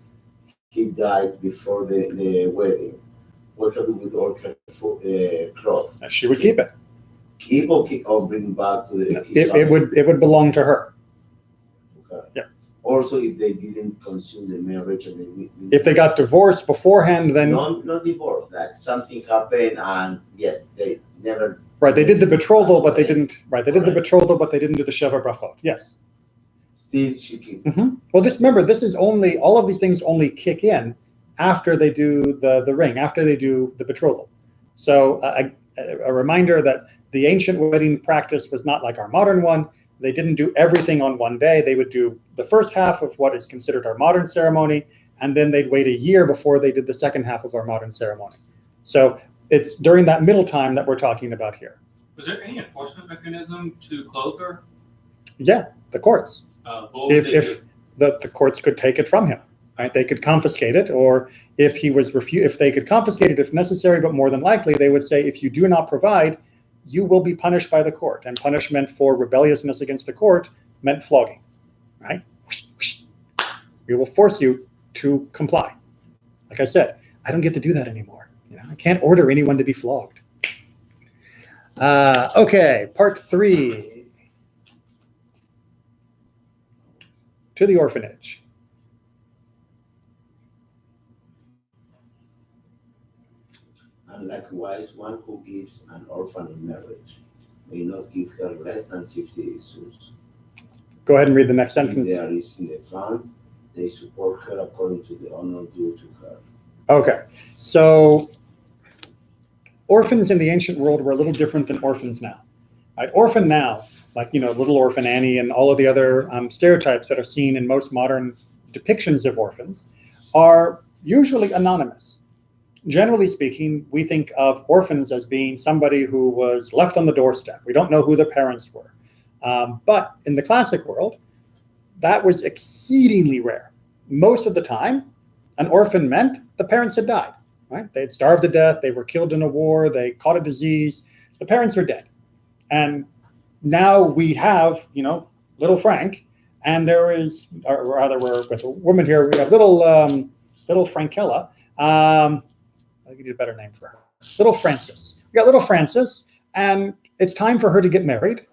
he died before the wedding? What happened with all cloth? She would keep it. Keep or bring back to the It would belong to her. Okay. Yeah. Also, if they didn't consume the marriage and they didn't, If they got divorced beforehand, then not divorce, like something happened and yes, they never. right, they did the betrothal, but they didn't. Right, they did the Right. betrothal, but they didn't do the sheva brachot. Yes. Still, she keep. Well, remember, this is only, all of these things only kick in after they do the ring, after they do the betrothal. So a reminder that the ancient wedding practice was not like our modern one. They didn't do everything on one day. They would do the first half of what is considered our modern ceremony, and then they'd wait a year before they did the second half of our modern ceremony. So it's during that middle time that we're talking about here. Was there any enforcement mechanism to clothe her? Yeah, the courts. What would they If do? the courts could take it from him, right? They could confiscate it, or if he was if they could confiscate it if necessary, but more than likely they would say, if you do not provide, you will be punished by the court. And punishment for rebelliousness against the court meant flogging, right? We will force you to comply. Like I said, I don't get to do that anymore. I can't order anyone to be flogged. Okay, part 3. To the orphanage. And likewise, one who gives an orphan in marriage may not give her less than 50 sous. Go ahead and read the next If sentence. there is in the fund, they support her according to the honor due to her. Okay, so orphans in the ancient world were a little different than orphans now. Right? Orphan now, like Little Orphan Annie and all of the other stereotypes that are seen in most modern depictions of orphans, are usually anonymous. Generally speaking, we think of orphans as being somebody who was left on the doorstep. We don't know who their parents were. But in the classic world, that was exceedingly rare. Most of the time, an orphan meant the parents had died. Right? They had starved to death. They were killed in a war. They caught a disease. The parents are dead. And now we have, little Frank, and there is, or rather, we're with a woman here. We have little Frankella. I need a better name for her. Little Frances. We got little Frances, and it's time for her to get married,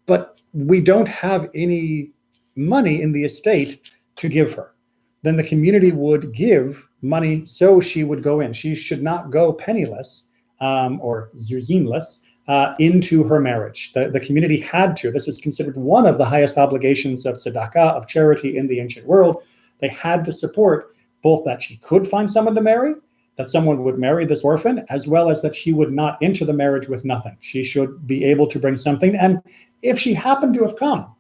but we don't have any money in the estate to give her. Then the community would give money so she would go in. She should not go penniless or zerzinless into her marriage. The community had to. This is considered one of the highest obligations of tzedakah, of charity in the ancient world. They had to support both that she could find someone to marry, that someone would marry this orphan, as well as that she would not enter the marriage with nothing. She should be able to bring something. And if she happened to have come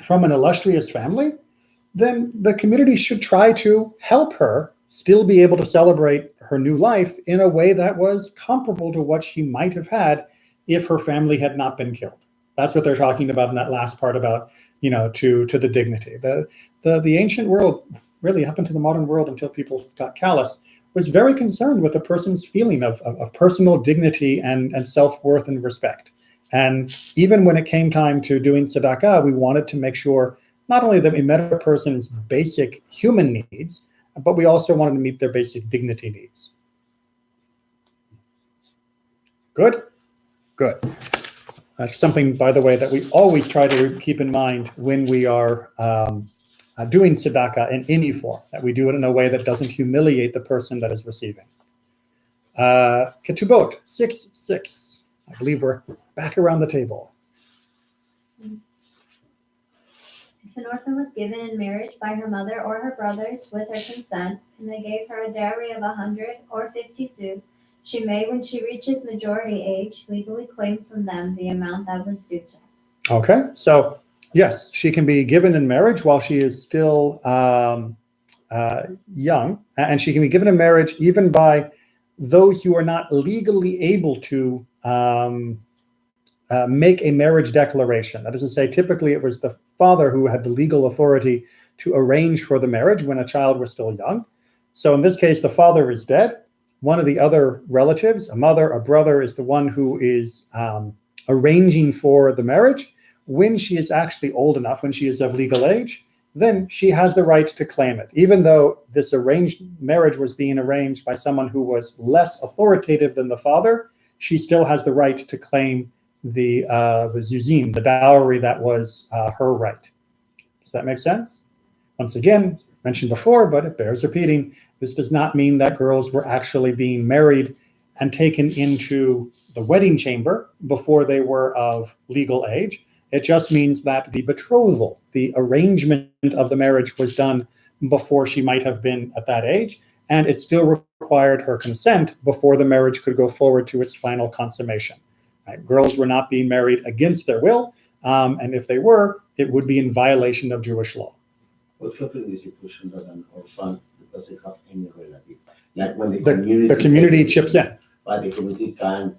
from an illustrious family, then the community should try to help her still be able to celebrate her new life in a way that was comparable to what she might have had if her family had not been killed. That's what they're talking about in that last part about, to the dignity. The ancient world, really up into the modern world until people got callous, was very concerned with a person's feeling of personal dignity and self-worth and respect. And even when it came time to doing tzedakah, we wanted to make sure not only that we met a person's basic human needs, but we also wanted to meet their basic dignity needs. Good? Good. That's something, by the way, that we always try to keep in mind when we are doing tzedakah in any form, that we do it in a way that doesn't humiliate the person that is receiving. Ketubot 6:6. I believe we're back around the table. If an orphan was given in marriage by her mother or her brothers with her consent, and they gave her a dowry of 100 or 50 sous, she may, when she reaches majority age, legally claim from them the amount that was due to her. Okay, so yes, she can be given in marriage while she is still young, and she can be given in marriage even by those who are not legally able to make a marriage declaration. That is to say, typically it was the father who had the legal authority to arrange for the marriage when a child was still young. So in this case, the father is dead. One of the other relatives, a mother, a brother, is the one who is arranging for the marriage. When she is actually old enough, when she is of legal age, then she has the right to claim it. Even though this arranged marriage was being arranged by someone who was less authoritative than the father, she still has the right to claim the zuzim, the dowry that was her right. Does that make sense? Once again, mentioned before, but it bears repeating, this does not mean that girls were actually being married and taken into the wedding chamber before they were of legal age. It just means that the betrothal, the arrangement of the marriage was done before she might have been at that age, and it still required her consent before the marriage could go forward to its final consummation. Right? Girls were not being married against their will, and if they were, it would be in violation of Jewish law. What happens in the situation that an orphan doesn't have any relative? Like when The community chips in. But the community can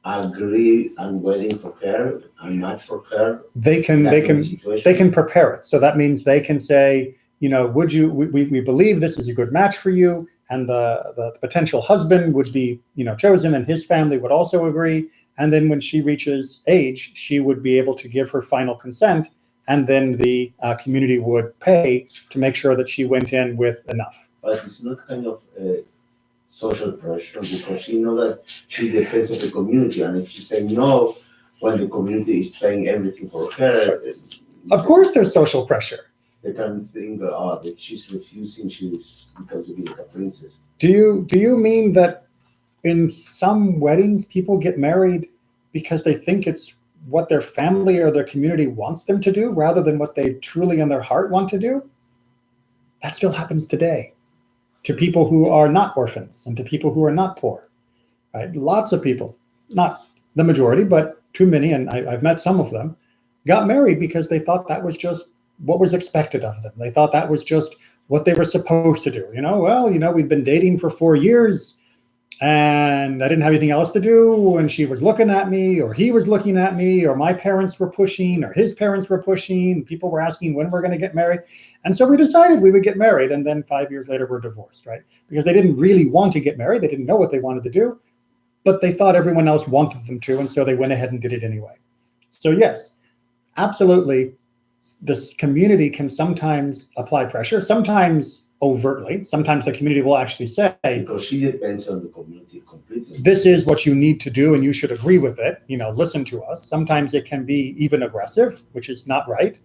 agree on wedding for her and match for her. They can prepare it. So that means they can say, you know, we believe this is a good match for you, and the potential husband would be, you know, chosen, and his family would also agree. And then when she reaches age, she would be able to give her final consent, and then the community would pay to make sure that she went in with enough. But it's not kind of social pressure, because she knows that she depends on the community, and if she say no when the community is paying everything for her, of course there's social pressure. They can think, oh, that she's refusing, she's become to be like a princess. Do you mean that in some weddings people get married because they think it's what their family or their community wants them to do rather than what they truly in their heart want to do? That still happens today to people who are not orphans and to people who are not poor. Right? Lots of people, not the majority, but too many, and I've met some of them, got married because they thought that was just what was expected of them. They thought that was just what they were supposed to do. You know, well, you know, we've been dating for 4 years and I didn't have anything else to do, and she was looking at me, or he was looking at me, or my parents were pushing, or his parents were pushing, people were asking when we're going to get married. And so we decided we would get married, and then 5 years later we're divorced, right? Because they didn't really want to get married. They didn't know what they wanted to do, but they thought everyone else wanted them to, and so they went ahead and did it anyway. So yes, absolutely, this community can sometimes apply pressure, sometimes overtly. Sometimes the community will actually say, because she depends on the community completely. This is what you need to do and you should agree with it, you know, listen to us. Sometimes it can be even aggressive, which is not right,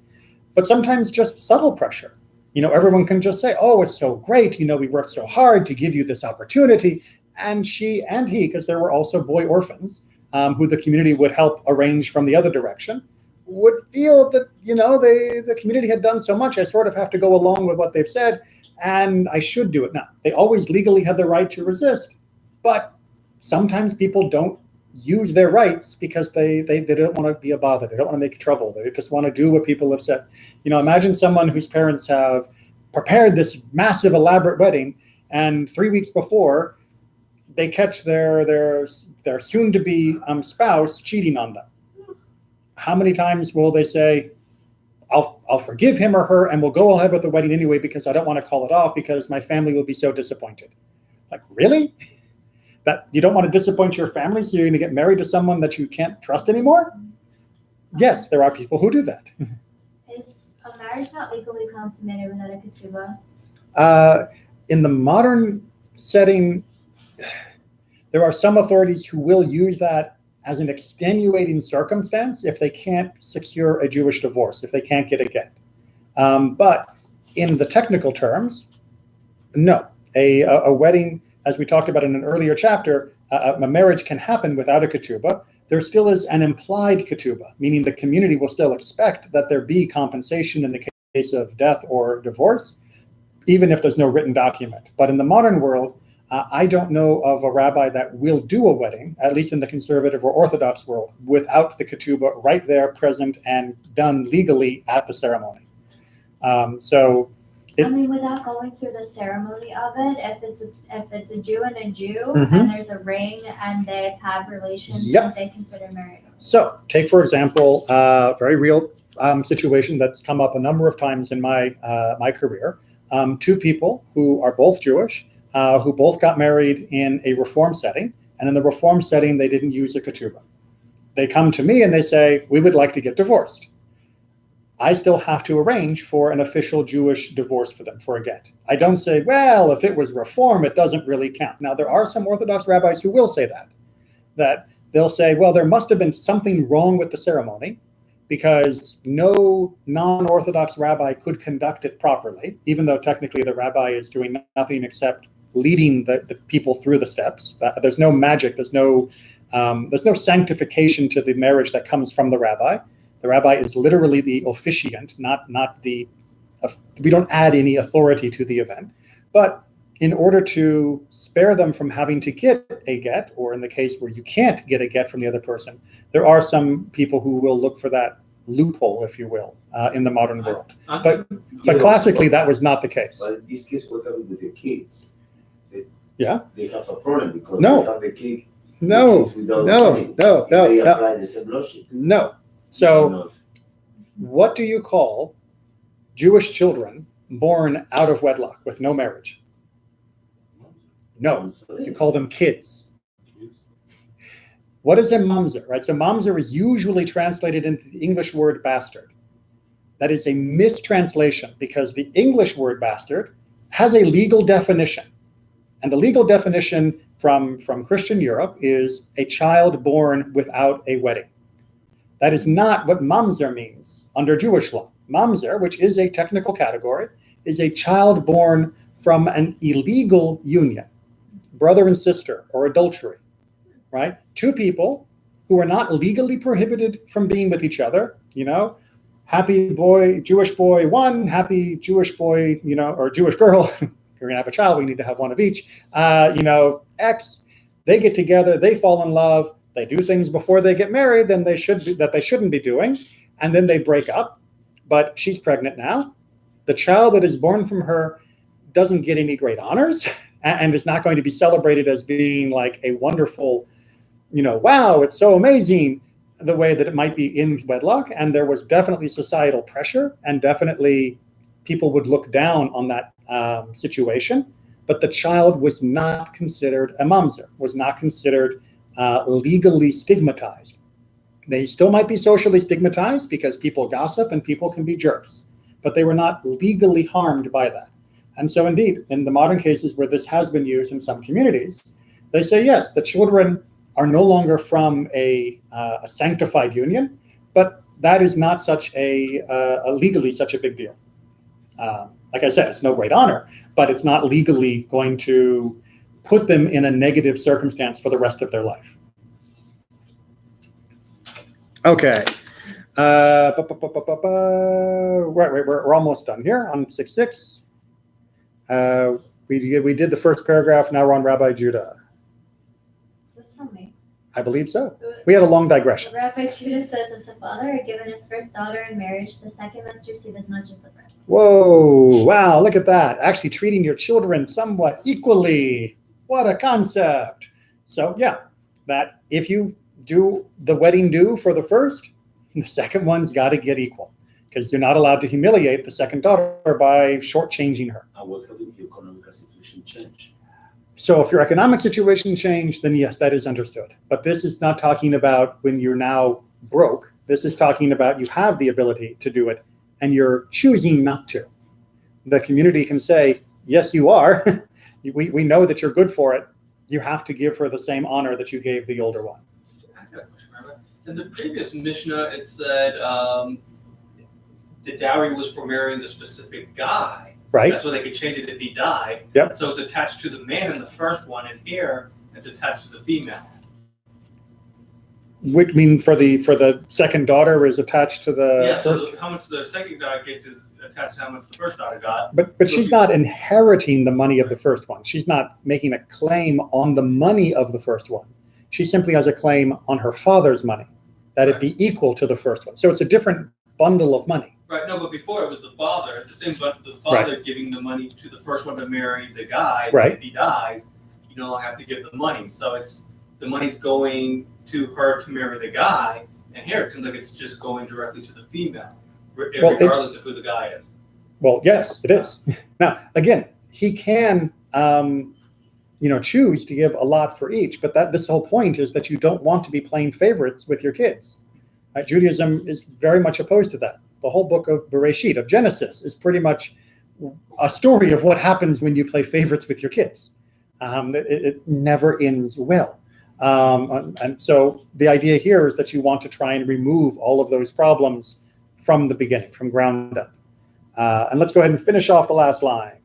but sometimes just subtle pressure. You know, everyone can just say, oh, it's so great, you know, we worked so hard to give you this opportunity. And she and he, because there were also boy orphans who the community would help arrange from the other direction, would feel that, you know, the community had done so much, I sort of have to go along with what they've said, and I should do it now. They always legally had the right to resist, but sometimes people don't use their rights because they don't want to be a bother. They don't want to make trouble. They just want to do what people have said. You know, imagine someone whose parents have prepared this massive, elaborate wedding, and 3 weeks before, they catch their soon-to-be spouse cheating on them. How many times will they say, I'll forgive him or her and we'll go ahead with the wedding anyway because I don't want to call it off because my family will be so disappointed? Like, really? That you don't want to disappoint your family, so you're going to get married to someone that you can't trust anymore? Yes, there are people who do that. Is a marriage not legally consummated without a ketubah? In the modern setting, there are some authorities who will use that as an extenuating circumstance if they can't secure a Jewish divorce, if they can't get a get. But in the technical terms, no. A wedding, as we talked about in an earlier chapter, a marriage can happen without a ketubah. There still is an implied ketubah, meaning the community will still expect that there be compensation in the case of death or divorce, even if there's no written document. But in the modern world, I don't know of a rabbi that will do a wedding, at least in the conservative or Orthodox world, without the ketubah right there, present, and done legally at the ceremony. I mean, without going through the ceremony of it, if it's a Jew and a Jew, Mhm. and there's a ring, and they have relations, Yep. that they consider married. So take, for example, a very real situation that's come up a number of times in my career. Two people who are both Jewish, who both got married in a Reform setting, and in the Reform setting, they didn't use a ketubah. They come to me and they say, we would like to get divorced. I still have to arrange for an official Jewish divorce for them, for a get. I don't say, well, if it was Reform, it doesn't really count. Now, there are some Orthodox rabbis who will say that they'll say, well, there must have been something wrong with the ceremony because no non-Orthodox rabbi could conduct it properly, even though technically the rabbi is doing nothing except leading the people through the steps. There's no magic, there's no sanctification to the marriage that comes from the rabbi. The rabbi is literally the officiant, not the. We don't add any authority to the event. But in order to spare them from having to get a get, or in the case where you can't get a get from the other person, there are some people who will look for that loophole, if you will, in the modern world. But classically, that was not the case. But in this case, what happened with the kids? Yeah. They have a problem because No. they have the kid. No, The kids without no, money. no, If no, they no. apply the same logic. No. You So cannot. what do you call Jewish children born out of wedlock with no marriage? No, I'm sorry. you call them kids. What is a mamzer, right? So mamzer is usually translated into the English word bastard. That is a mistranslation because the English word bastard has a legal definition. And the legal definition from Christian Europe is a child born without a wedding. That is not what mamzer means under Jewish law. Mamzer, which is a technical category, is a child born from an illegal union, brother and sister, or adultery, right? Two people who are not legally prohibited from being with each other, happy boy, Jewish boy one, happy Jewish boy, or Jewish girl. We're going to have a child, we need to have one of each. X, they get together, they fall in love, they do things before they get married that they shouldn't be doing, and then they break up. But she's pregnant now. The child that is born from her doesn't get any great honors and is not going to be celebrated as being like a wonderful, wow, it's so amazing, the way that it might be in wedlock. And there was definitely societal pressure, and definitely people would look down on that situation. But the child was not considered a mamzer, was not considered legally stigmatized. They still might be socially stigmatized because people gossip and people can be jerks, but they were not legally harmed by that. And so indeed, in the modern cases where this has been used in some communities, they say, yes, the children are no longer from a sanctified union, but that is not such legally such a big deal. Like I said, it's no great honor, but it's not legally going to put them in a negative circumstance for the rest of their life. Okay. Right, we're almost done here on 6.6. We did the first paragraph. Now we're on Rabbi Judah. Is this from me? I believe so. We had a long digression. Rabbi Judah says if the father had given his first daughter in marriage, the second must receive as much as the first. Whoa, wow, look at that. Actually treating your children somewhat equally. What a concept. So yeah, that if you do the wedding due for the first, the second one's got to get equal, because you're not allowed to humiliate the second daughter by shortchanging her. And what happens if the economic situation change? So if your economic situation changed, then yes, that is understood. But this is not talking about when you're now broke. This is talking about you have the ability to do it and you're choosing not to. The community can say, yes, you are. We know that you're good for it. You have to give her the same honor that you gave the older one. I got a question, Rabbi. In the previous Mishnah, it said the dowry was for marrying the specific guy. Right. That's why they could change it if he died. Yep. So it's attached to the man in the first one, and here it's attached to the female. Which mean for the second daughter is attached to the Yeah, first. so how much the second daughter gets is attached to how much the first daughter got. But she's not inheriting the money of the first one. She's not making a claim on the money of the first one. She simply has a claim on her father's money, that it be equal to the first one. So it's a different bundle of money. Right, no, but before it was the father, the same, but the father giving the money to the first one to marry the guy. Right. If he dies, you no longer have to give the money. So it's the money's going to her to marry the guy, and here it seems like it's just going directly to the female, regardless of who the guy is. Well, yes, it is. Now, again, he can, choose to give a lot for each, but this whole point is that you don't want to be playing favorites with your kids. Judaism is very much opposed to that. The whole book of Bereshit, of Genesis, is pretty much a story of what happens when you play favorites with your kids. It never ends well. And so the idea here is that you want to try and remove all of those problems from the beginning, from ground up. And let's go ahead and finish off the last line.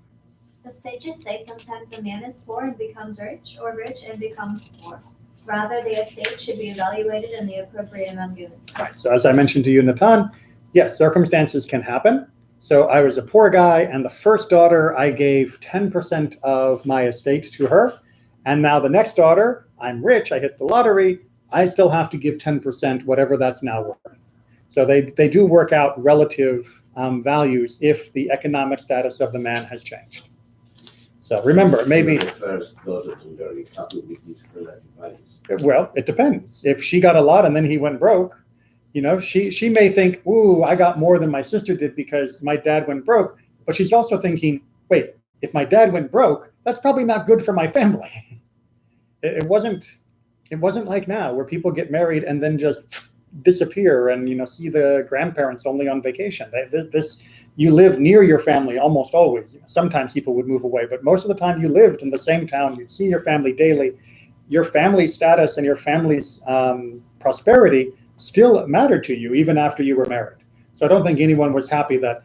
The sages say sometimes a man is poor and becomes rich, or rich and becomes poor. Rather, the estate should be evaluated and the appropriate amount given. Right. So as I mentioned to you, Nathan, yes, circumstances can happen. So I was a poor guy, and the first daughter, I gave 10% of my estate to her. And now the next daughter, I'm rich, I hit the lottery, I still have to give 10%, whatever that's now worth. So they do work out relative values if the economic status of the man has changed. So remember, maybe, The first daughter to very happy with these relative values. well, it depends. If she got a lot and then he went broke, she may think, ooh, I got more than my sister did because my dad went broke. But she's also thinking, wait, if my dad went broke, that's probably not good for my family. It wasn't like now where people get married and then just disappear and see the grandparents only on vacation. You live near your family almost always. Sometimes people would move away, but most of the time you lived in the same town. You'd see your family daily. Your family status and your family's prosperity still mattered to you even after you were married. So I don't think anyone was happy that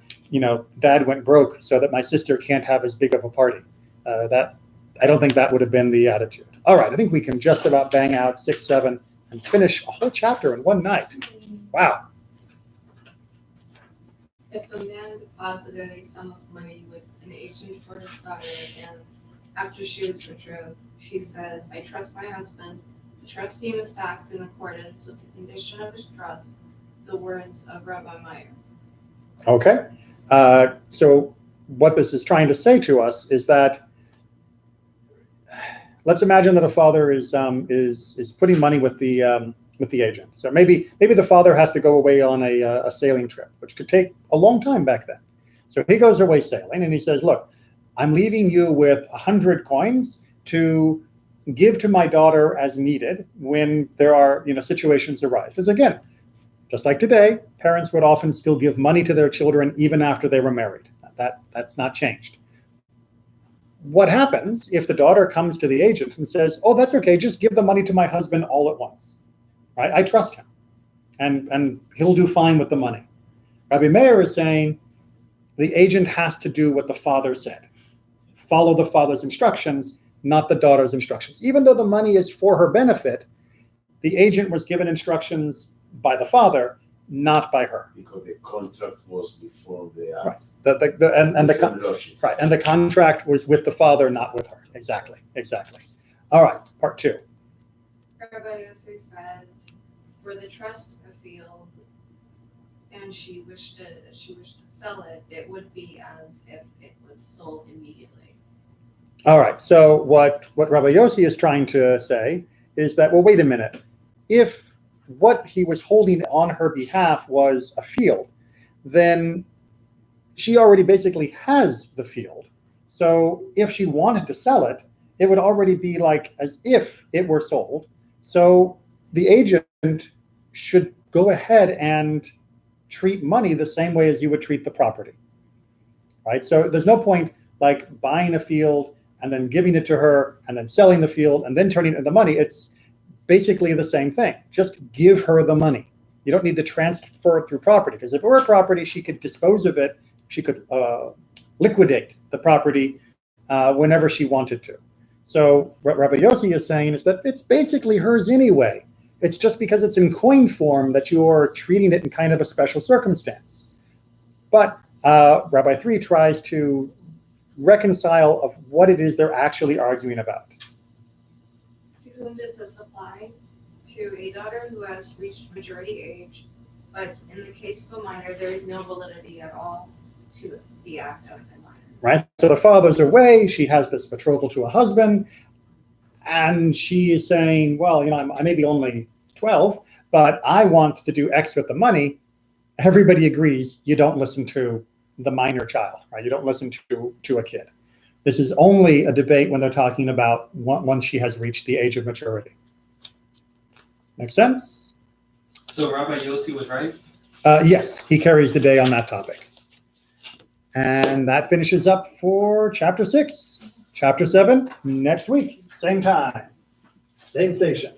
dad went broke so that my sister can't have as big of a party. I don't think that would have been the attitude. All right, I think we can just about bang out 6, 7, and finish a whole chapter in one night. Wow. If a man deposited a sum of money with an agent for his daughter, and after she was betrothed, she says, I trust my husband, the trustee must act in accordance with the condition of his trust, the words of Rabbi Meir. Okay. So what this is trying to say to us is that let's imagine that a father is putting money with the agent. So maybe the father has to go away on a sailing trip, which could take a long time back then. So he goes away sailing and he says, look, I'm leaving you with 100 coins to give to my daughter as needed when there are situations arise. Because again, just like today, parents would often still give money to their children even after they were married. That's not changed. What happens if the daughter comes to the agent and says, oh, that's okay, just give the money to my husband all at once, right? I trust him, and he'll do fine with the money. Rabbi Meir is saying the agent has to do what the father said. Follow the father's instructions, not the daughter's instructions. Even though the money is for her benefit, the agent was given instructions by the father, not by her. Because the contract was before the act. Right. And the contract was with the father, not with her. Exactly. All right, part 2. Rabbi Yossi says, were the trust a field and she wished to sell it, it would be as if it was sold immediately. All right, so what Rabbi Yossi is trying to say is that, well, wait a minute. If what he was holding on her behalf was a field, then she already basically has the field. So if she wanted to sell it, it would already be like as if it were sold. So the agent should go ahead and treat money the same way as you would treat the property, right? So there's no point like buying a field and then giving it to her and then selling the field and then turning it into money. It's basically the same thing. Just give her the money. You don't need to transfer it through property, because if it were property, she could dispose of it. She could liquidate the property whenever she wanted to. So what Rabbi Yossi is saying is that it's basically hers anyway. It's just because it's in coin form that you're treating it in kind of a special circumstance. But Rabbi 3 tries to reconcile of what it is they're actually arguing about. To whom does this apply? To a daughter who has reached majority age, but in the case of a minor, there is no validity at all to the act of a minor. Right? So the father's away, she has this betrothal to a husband, and she is saying, well, I may be only 12, but I want to do X with the money. Everybody agrees you don't listen to the minor child, right? You don't listen to a kid. This is only a debate when they're talking about once she has reached the age of maturity. Make sense? So Rabbi Yossi was right? Yes, he carries the day on that topic. And that finishes up for chapter 6. Chapter 7, next week, same time, same station.